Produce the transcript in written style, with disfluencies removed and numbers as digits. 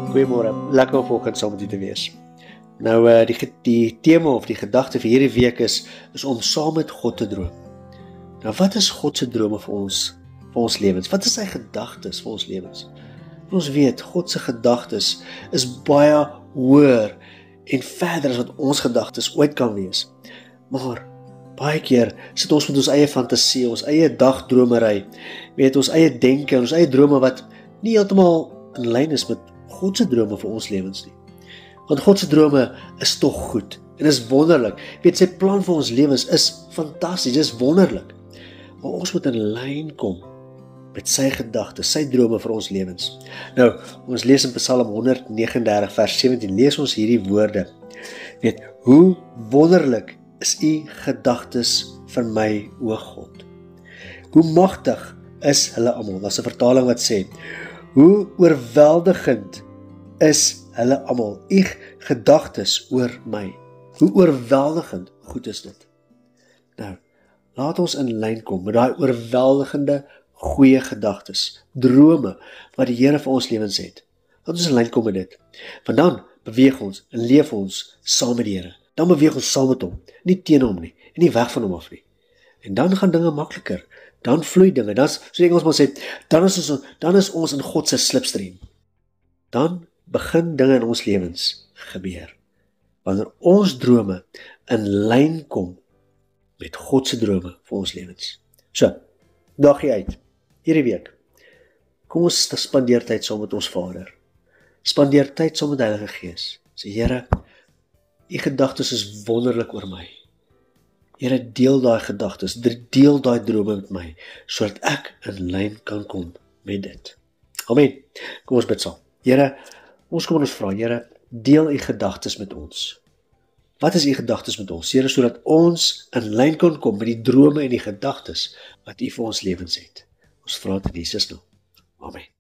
Goeiemôre, lekker om vanoggend saam met u te wees. Nou, die tema of die gedagte vir hierdie week is om saam met God te droom. Nou, wat is God se drome vir ons lewens? Wat is sy gedagtes vir ons lewens? Ons weet, God se gedagtes is baie hoër en verder as wat ons gedagtes ooit kan wees. Maar baie keer sit ons met ons eie fantasie, ons eie dagdromery, ons eie denke, ons eie drome wat nie heeltemal in lyn is met God se drome vir ons lewens nie. Want God se drome is tog goed en is wonderlik. Sy plan vir ons lewens is fantasties, is wonderlik. Maar ons moet in lyn kom met sy gedagtes, sy drome vir ons lewens. Nou, ons lees in Psalm 139 vers 17, lees ons hierdie woorde. Hoe wonderlik is u gedagtes vir my, o God. Hoe magtig is hulle almal. Daar's 'n vertaling wat sê, hoe oorweldigend is hulle almal, u gedagtes oor my. Hoe oorweldigend goed is dit. Nou, laat ons in lyn kom met daai oorweldigende goeie gedagtes, drome wat die Here vir ons lewens het. Laat ons in lyn kom met dit. Want dan beweeg ons en leef ons saam met die Here. Dan beweeg ons saam met hom, nie teen hom nie en nie weg van hom af nie. En dan gaan dinge makliker. Dan vloei dinge. Dan, so die Engelsman sê, dan is ons in God se slipstream. Dan begin dinge in ons lewens gebeur. Wanneer ons drome in lyn kom met God se drome vir ons lewens. So, dagie uit, hierdie week, kom ons spandeer tyd saam met ons Vader. Spandeer tyd saam met die Heilige Gees. Sê, Here, u gedagtes is wonderlik oor my. Here, deel daai gedagtes, deel daai drome met my, sodat ek in lyn kan kom met dit. Amen. Kom ons bid saam. Here, ons kom en ons vra, Here, deel u gedagtes met ons. Wat is u gedagtes met ons, Here, sodat ons in lyn kan kom met die drome en die gedagtes wat u vir ons lewens het. Ons vra dit in Jesus naam. Amen.